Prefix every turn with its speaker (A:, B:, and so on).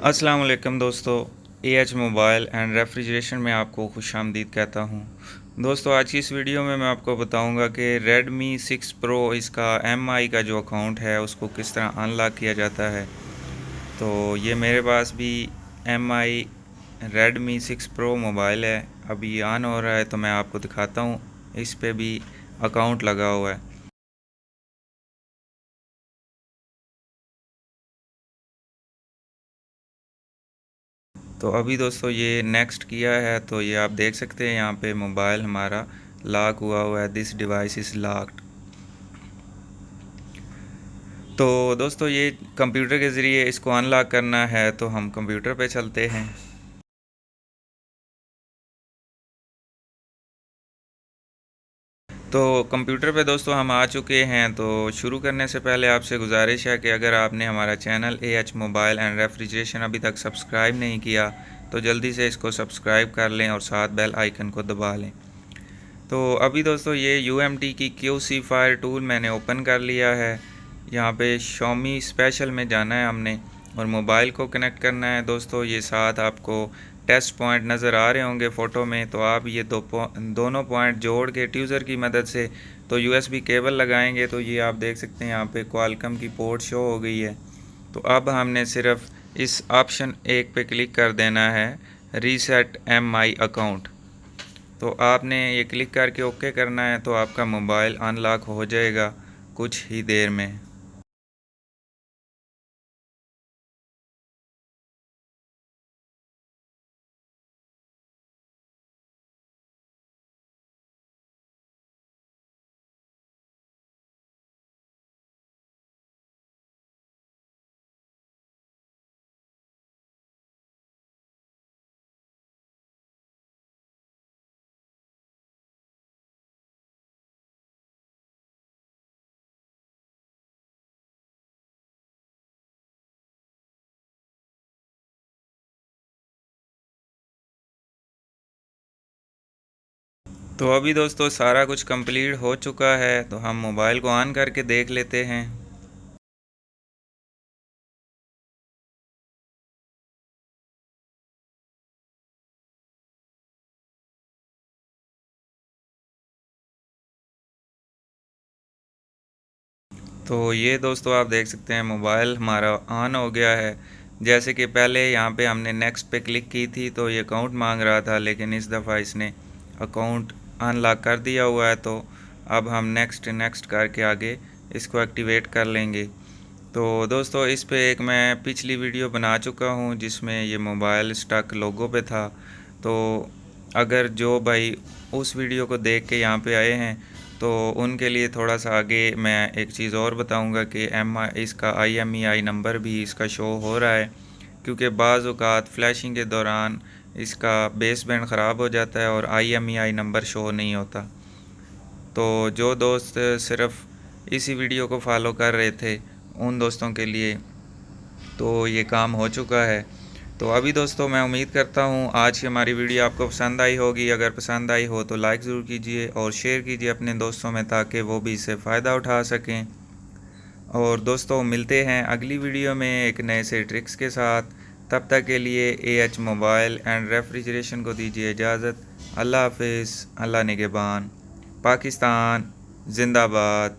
A: अस्सलाम वालेकुम दोस्तों, एएच मोबाइल एंड रेफ्रिजरेशन में आपको खुशामदीद कहता हूँ। दोस्तों, आज की इस वीडियो में मैं आपको बताऊँगा कि Redmi 6 Pro इसका MI का जो अकाउंट है उसको किस तरह अनलॉक किया जाता है। तो ये मेरे पास भी MI Redmi 6 Pro मोबाइल है, अभी ऑन हो रहा है तो मैं आपको दिखाता हूँ। इस पे भी अकाउंट लगा हुआ है। तो अभी दोस्तों ये नेक्स्ट किया है तो ये आप देख सकते हैं यहाँ पे मोबाइल हमारा लॉक हुआ है। This device is locked. तो दोस्तों ये कंप्यूटर के ज़रिए इसको अनलॉक करना है तो हम कंप्यूटर पे चलते हैं। तो कंप्यूटर पे दोस्तों हम आ चुके हैं। तो शुरू करने से पहले आपसे गुजारिश है कि अगर आपने हमारा channel AH mobile and refrigeration अभी तक सब्सक्राइब नहीं किया तो जल्दी से इसको सब्सक्राइब कर लें और साथ बेल आइकन को दबा लें। तो अभी दोस्तों ये UMT की QC फायर टूल मैंने ओपन कर लिया है। यहाँ पे Xiaomi स्पेशल में जाना है हमने और मोबाइल को कनेक्ट करना है। दोस्तों ये साथ आपको टेस्ट पॉइंट नज़र आ रहे होंगे फ़ोटो में। तो आप ये दोनों पॉइंट जोड़ के ट्यूज़र की मदद से तो USB केबल लगाएंगे। तो ये आप देख सकते हैं यहाँ पे क्वालकॉम की पोर्ट शो हो गई है। तो अब हमने सिर्फ इस ऑप्शन 1 पे क्लिक कर देना है, रीसेट MI अकाउंट। तो आपने ये क्लिक करके ओके करना है तो आपका मोबाइल अनलॉक हो जाएगा कुछ ही देर में। तो अभी दोस्तों सारा कुछ कंप्लीट हो चुका है तो हम मोबाइल को ऑन करके देख लेते हैं। तो ये दोस्तों आप देख सकते हैं मोबाइल हमारा ऑन हो गया है। जैसे कि पहले यहाँ पे हमने नेक्स्ट पे क्लिक की थी तो ये अकाउंट मांग रहा था, लेकिन इस दफ़ा इसने अकाउंट अनलॉक कर दिया हुआ है। तो अब हम नेक्स्ट नेक्स्ट करके आगे इसको एक्टिवेट कर लेंगे। तो दोस्तों इस पे एक मैं पिछली वीडियो बना चुका हूँ जिसमें ये मोबाइल स्टक लोगो पे था। तो अगर जो भाई उस वीडियो को देख के यहाँ पे आए हैं तो उनके लिए थोड़ा सा आगे मैं एक चीज़ और बताऊंगा कि इसका IMEI नंबर भी इसका शो हो रहा है, क्योंकि बाज़ औक़ात फ्लैशिंग के दौरान इसका बेस बैंड ख़राब हो जाता है और IMEI नंबर शो नहीं होता। तो जो दोस्त सिर्फ़ इसी वीडियो को फॉलो कर रहे थे उन दोस्तों के लिए तो ये काम हो चुका है। तो अभी दोस्तों मैं उम्मीद करता हूँ आज की हमारी वीडियो आपको पसंद आई होगी। अगर पसंद आई हो तो लाइक ज़रूर कीजिए और शेयर कीजिए अपने दोस्तों में, ताकि वो भी इससे फ़ायदा उठा सकें। और दोस्तों मिलते हैं अगली वीडियो में एक नए से ट्रिक्स के साथ। तब तक के लिए AH मोबाइल एंड रेफ्रिजरेशन को दीजिए इजाज़त। अल्लाह हाफिज़, अल्लाह निगहबान, पाकिस्तान जिंदाबाद।